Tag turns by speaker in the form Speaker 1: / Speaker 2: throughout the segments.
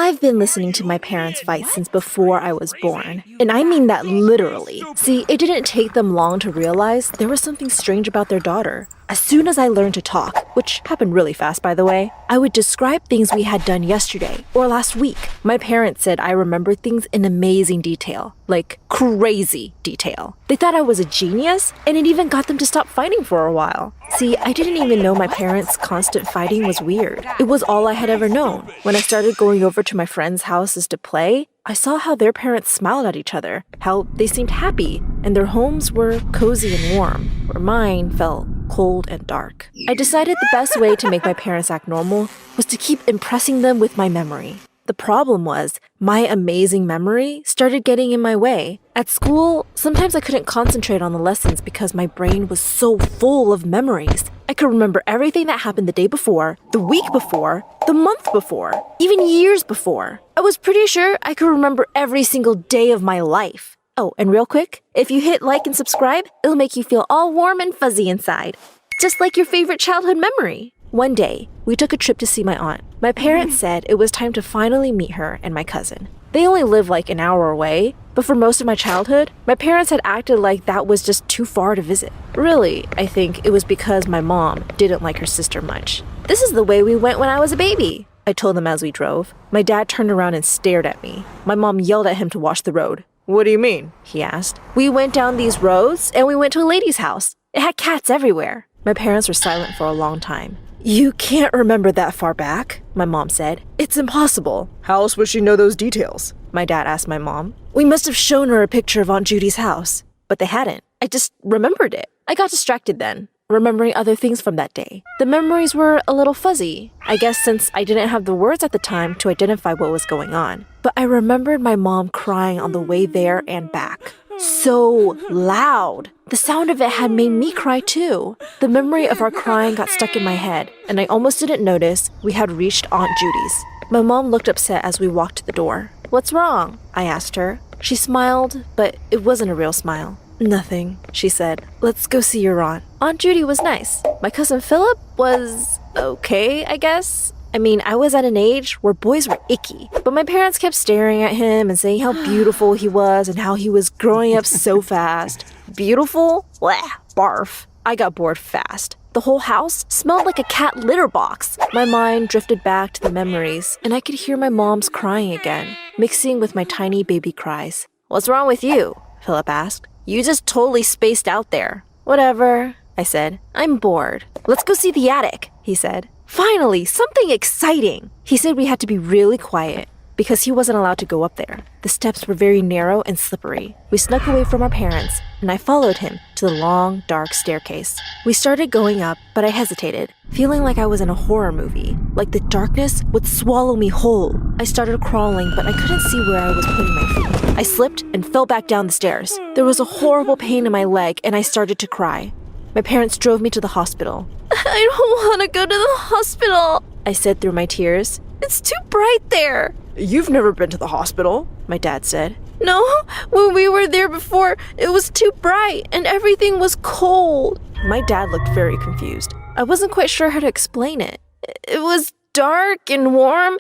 Speaker 1: I've been listening to my parents fight since before I was born. And I mean that literally. See, it didn't take them long to realize there was something strange about their daughter. As soon as I learned to talk, which happened really fast by the way, I would describe things we had done yesterday or last week. My parents said I remembered things in amazing detail, like crazy detail. They thought I was a genius, and it even got them to stop fighting for a while. See, I didn't even know my parents' constant fighting was weird. It was all I had ever known. When I started going over to my friends' houses to play, I saw how their parents smiled at each other, how they seemed happy, and their homes were cozy and warm, where mine felt cold and dark. I decided the best way to make my parents act normal was to keep impressing them with my memory. The problem was, my amazing memory started getting in my way. At school, sometimes I couldn't concentrate on the lessons because my brain was so full of memories. I could remember everything that happened the day before, the week before, the month before, even years before. I was pretty sure I could remember every single day of my life. Oh, and real quick, if you hit like and subscribe, it'll make you feel all warm and fuzzy inside. Just like your favorite childhood memory. One day, we took a trip to see my aunt. My parents said it was time to finally meet her and my cousin. They only live like an hour away, but for most of my childhood, my parents had acted like that was just too far to visit. Really, I think it was because my mom didn't like her sister much. This is the way we went when I was a baby, I told them as we drove. My dad turned around and stared at me. My mom yelled at him to watch the road. "What do you mean?" he asked. "We went down these roads and we went to a lady's house. It had cats everywhere." My parents were silent for a long time. "You can't remember that far back," my mom said. "It's impossible." "How else would she know those details?" my dad asked my mom. "We must have shown her a picture of Aunt Judy's house." But they hadn't. I just remembered it. I got distracted then, remembering other things from that day. The memories were a little fuzzy, I guess since I didn't have the words at the time to identify what was going on. But I remembered my mom crying on the way there and back. So loud. The sound of it had made me cry too. The memory of our crying got stuck in my head, and I almost didn't notice we had reached Aunt Judy's. My mom looked upset as we walked to the door. "What's wrong?" I asked her. She smiled, but it wasn't a real smile. "Nothing," she said. "Let's go see your aunt." Aunt Judy was nice. My cousin Philip was okay, I guess. I mean, I was at an age where boys were icky, but my parents kept staring at him and saying how beautiful he was and how he was growing up so fast. Beautiful? Bleh, barf. I got bored fast. The whole house smelled like a cat litter box. My mind drifted back to the memories, and I could hear my mom's crying again, mixing with my tiny baby cries. "What's wrong with you?" Philip asked. "You just totally spaced out there." "Whatever," I said. "I'm bored." "Let's go see the attic," he said. Finally, something exciting! He said we had to be really quiet because he wasn't allowed to go up there. The steps were very narrow and slippery. We snuck away from our parents, and I followed him to the long, dark staircase. We started going up, but I hesitated, feeling like I was in a horror movie, like the darkness would swallow me whole. I started crawling, but I couldn't see where I was putting my feet. I slipped and fell back down the stairs. There was a horrible pain in my leg, and I started to cry. My parents drove me to the hospital. "I don't want to go to the hospital," I said through my tears. "It's too bright there." "You've never been to the hospital," my dad said. "No, when we were there before, it was too bright and everything was cold." My dad looked very confused. I wasn't quite sure how to explain it. It was dark and warm,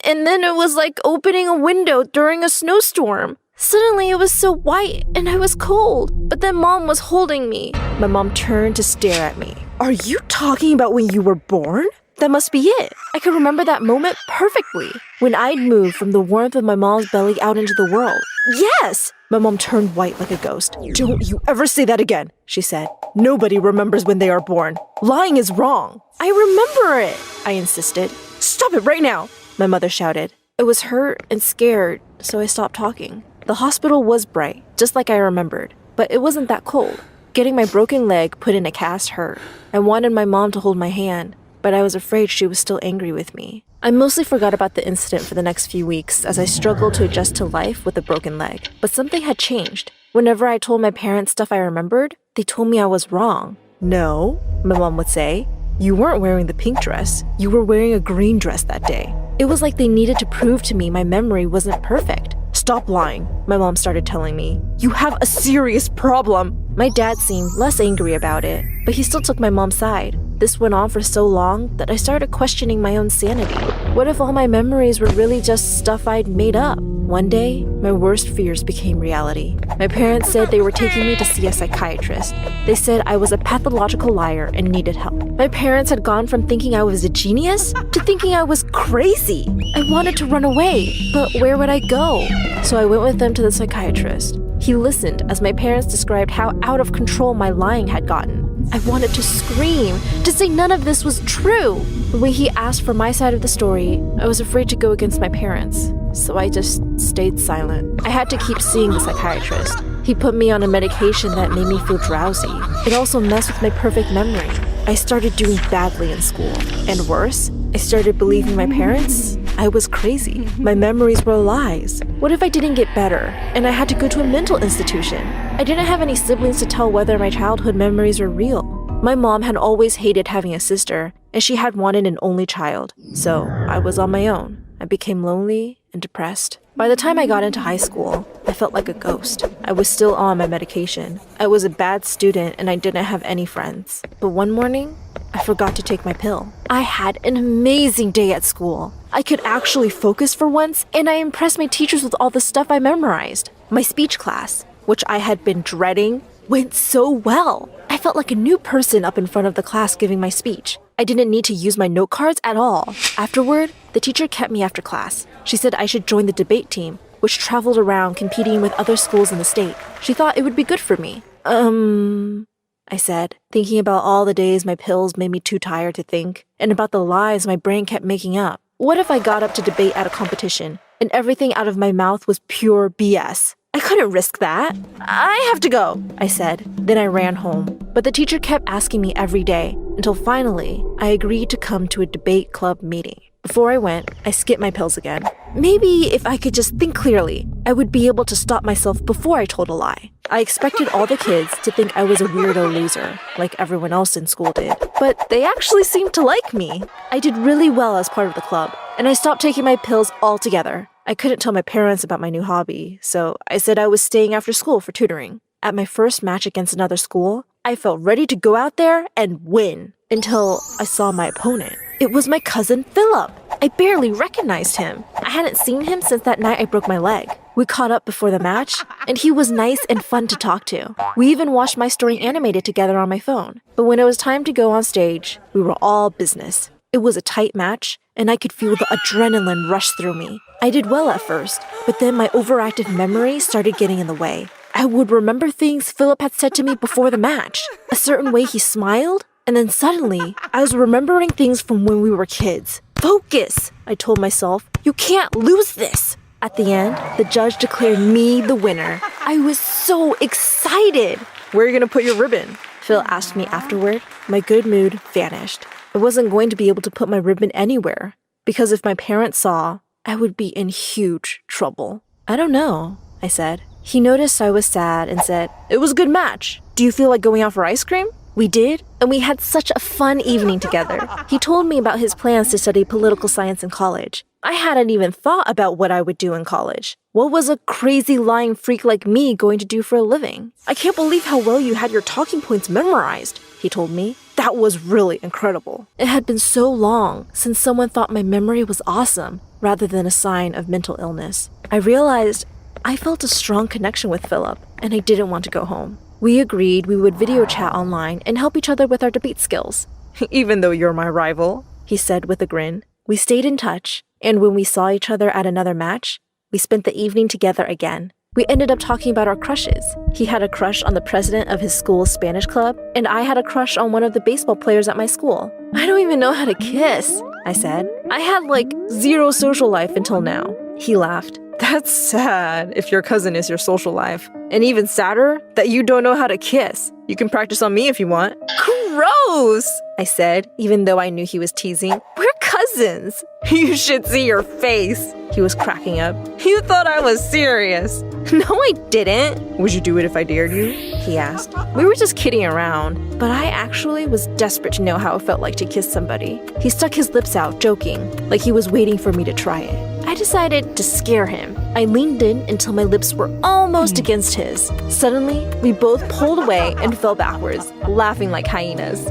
Speaker 1: and then it was like opening a window during a snowstorm. Suddenly it was so white and I was cold, but then Mom was holding me. My mom turned to stare at me. "Are you talking about when you were born?" That must be it. I could remember that moment perfectly, when I'd moved from the warmth of my mom's belly out into the world. Yes! My mom turned white like a ghost. "Don't you ever say that again," she said. "Nobody remembers when they are born. Lying is wrong." "I remember it," I insisted. "Stop it right now," my mother shouted. I was hurt and scared, so I stopped talking. The hospital was bright, just like I remembered, but it wasn't that cold. Getting my broken leg put in a cast hurt. I wanted my mom to hold my hand, but I was afraid she was still angry with me. I mostly forgot about the incident for the next few weeks as I struggled to adjust to life with a broken leg. But something had changed. Whenever I told my parents stuff I remembered, they told me I was wrong. "No," my mom would say. "You weren't wearing the pink dress. You were wearing a green dress that day." It was like they needed to prove to me my memory wasn't perfect. "Stop lying," my mom started telling me. "You have a serious problem." My dad seemed less angry about it, but he still took my mom's side. This went on for so long that I started questioning my own sanity. What if all my memories were really just stuff I'd made up? One day, my worst fears became reality. My parents said they were taking me to see a psychiatrist. They said I was a pathological liar and needed help. My parents had gone from thinking I was a genius to thinking I was crazy. I wanted to run away, but where would I go? So I went with them to the psychiatrist. He listened as my parents described how out of control my lying had gotten. I wanted to scream, to say none of this was true. But when he asked for my side of the story, I was afraid to go against my parents. So I just stayed silent. I had to keep seeing the psychiatrist. He put me on a medication that made me feel drowsy. It also messed with my perfect memory. I started doing badly in school. And worse, I started believing my parents. I was crazy. My memories were lies. What if I didn't get better and I had to go to a mental institution? I didn't have any siblings to tell whether my childhood memories were real. My mom had always hated having a sister, and she had wanted an only child. So I was on my own. I became lonely and depressed. By the time I got into high school, I felt like a ghost. I was still on my medication. I was a bad student and I didn't have any friends. But one morning, I forgot to take my pill. I had an amazing day at school. I could actually focus for once, and I impressed my teachers with all the stuff I memorized. My speech class, which I had been dreading, went so well. I felt like a new person up in front of the class giving my speech. I didn't need to use my note cards at all. Afterward, the teacher kept me after class. She said I should join the debate team, which traveled around competing with other schools in the state. She thought it would be good for me. I said, thinking about all the days my pills made me too tired to think, and about the lies my brain kept making up. What if I got up to debate at a competition, and everything out of my mouth was pure BS? I couldn't risk that. I have to go, I said. Then I ran home. But the teacher kept asking me every day, until finally, I agreed to come to a debate club meeting. Before I went, I skipped my pills again. Maybe if I could just think clearly, I would be able to stop myself before I told a lie. I expected all the kids to think I was a weirdo loser, like everyone else in school did. But they actually seemed to like me. I did really well as part of the club, and I stopped taking my pills altogether. I couldn't tell my parents about my new hobby, so I said I was staying after school for tutoring. At my first match against another school, I felt ready to go out there and win, until I saw my opponent. It was my cousin Philip. I barely recognized him. I hadn't seen him since that night I broke my leg. We caught up before the match, and he was nice and fun to talk to. We even watched my story animated together on my phone. But when it was time to go on stage, we were all business. It was a tight match, and I could feel the adrenaline rush through me. I did well at first, but then my overactive memory started getting in the way. I would remember things Philip had said to me before the match, a certain way he smiled, and then suddenly, I was remembering things from when we were kids. Focus, I told myself. You can't lose this. At the end, the judge declared me the winner. I was so excited. Where are you going to put your ribbon? Phil asked me afterward. My good mood vanished. I wasn't going to be able to put my ribbon anywhere, because if my parents saw, I would be in huge trouble. I don't know, I said. He noticed I was sad and said, "It was a good match. Do you feel like going out for ice cream?" We did, and we had such a fun evening together. He told me about his plans to study political science in college. I hadn't even thought about what I would do in college. What was a crazy lying freak like me going to do for a living? I can't believe how well you had your talking points memorized, he told me. That was really incredible. It had been so long since someone thought my memory was awesome, rather than a sign of mental illness. I realized I felt a strong connection with Philip, and I didn't want to go home. We agreed we would video chat online and help each other with our debate skills. Even though you're my rival, he said with a grin. We stayed in touch, and when we saw each other at another match, we spent the evening together again. We ended up talking about our crushes. He had a crush on the president of his school's Spanish club, and I had a crush on one of the baseball players at my school. I don't even know how to kiss, I said. I had like zero social life until now. He laughed. That's sad if your cousin is your social life. And even sadder that you don't know how to kiss. You can practice on me if you want. Gross, I said, even though I knew he was teasing. We're cousins. You should see your face. He was cracking up. You thought I was serious. No, I didn't. Would you do it if I dared you? He asked. We were just kidding around, but I actually was desperate to know how it felt like to kiss somebody. He stuck his lips out, joking, like he was waiting for me to try it. I decided to scare him I leaned in until my lips were almost against his. Suddenly, we both pulled away and fell backwards, laughing like hyenas.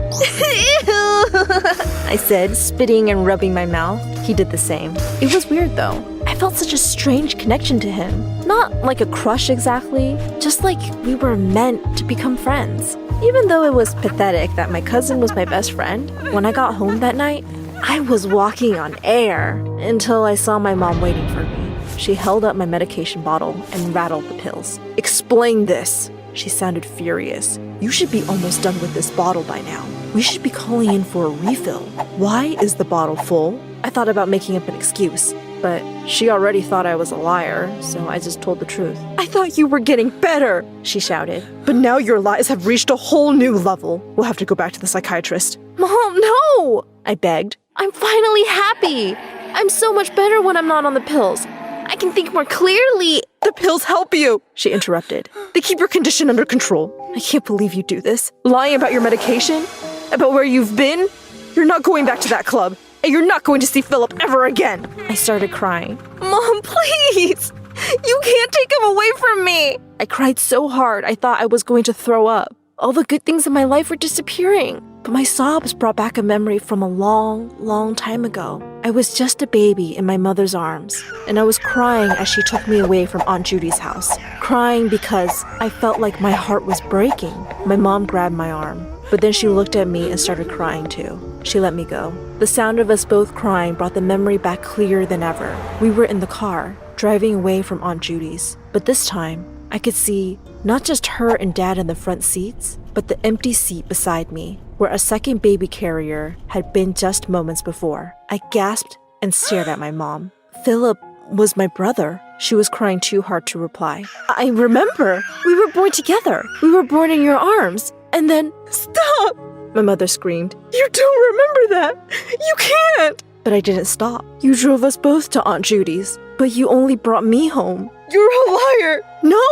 Speaker 1: I said, spitting and rubbing my mouth. He did the same. It was weird though. I felt such a strange connection to him. Not like a crush exactly, just like we were meant to become friends. Even though it was pathetic that my cousin was my best friend, when I got home that night, I was walking on air until I saw my mom waiting for me. She held up my medication bottle and rattled the pills. "Explain this." She sounded furious. "You should be almost done with this bottle by now. We should be calling in for a refill. Why is the bottle full?" I thought about making up an excuse, but she already thought I was a liar, so I just told the truth. "I thought you were getting better," she shouted. "But now your lies have reached a whole new level. We'll have to go back to the psychiatrist." "Mom, no!" I begged. "I'm finally happy. I'm so much better when I'm not on the pills. I can think more clearly." "The pills help you," she interrupted. "They keep your condition under control. I can't believe you do this. Lying about your medication? About where you've been? You're not going back to that club. And you're not going to see Philip ever again." I started crying. "Mom, please! You can't take him away from me!" I cried so hard I thought I was going to throw up. All the good things in my life were disappearing. But my sobs brought back a memory from a long, long time ago. I was just a baby in my mother's arms, and I was crying as she took me away from Aunt Judy's house. Crying because I felt like my heart was breaking. My mom grabbed my arm, but then she looked at me and started crying too. She let me go. The sound of us both crying brought the memory back clearer than ever. We were in the car, driving away from Aunt Judy's. But this time, I could see not just her and Dad in the front seats, but the empty seat beside me, where a second baby carrier had been just moments before. I gasped and stared at my mom. "Philip was my brother." She was crying too hard to reply. "I remember. We were born together. We were born in your arms. And then—" "Stop!" my mother screamed. "You don't remember that. You can't!" But I didn't stop. "You drove us both to Aunt Judy's, but you only brought me home." "You're a liar!" "No!"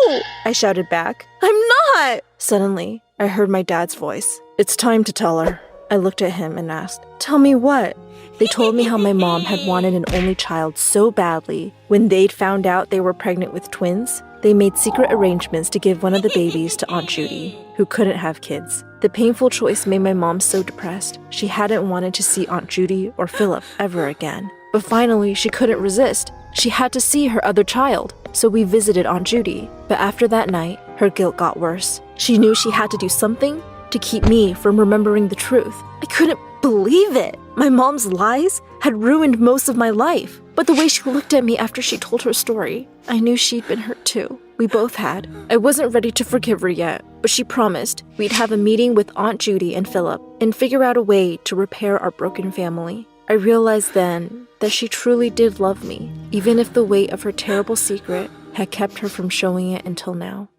Speaker 1: I shouted back. "I'm not!" Suddenly, I heard my dad's voice. "It's time to tell her." I looked at him and asked, "Tell me what?" They told me how my mom had wanted an only child so badly. When they'd found out they were pregnant with twins, they made secret arrangements to give one of the babies to Aunt Judy, who couldn't have kids. The painful choice made my mom so depressed. She hadn't wanted to see Aunt Judy or Philip ever again. But finally, she couldn't resist. She had to see her other child. So we visited Aunt Judy. But after that night, her guilt got worse. She knew she had to do something to keep me from remembering the truth. I couldn't believe it. My mom's lies had ruined most of my life. But the way she looked at me after she told her story, I knew she'd been hurt too. We both had. I wasn't ready to forgive her yet, but she promised we'd have a meeting with Aunt Judy and Philip and figure out a way to repair our broken family. I realized then that she truly did love me, even if the weight of her terrible secret had kept her from showing it until now.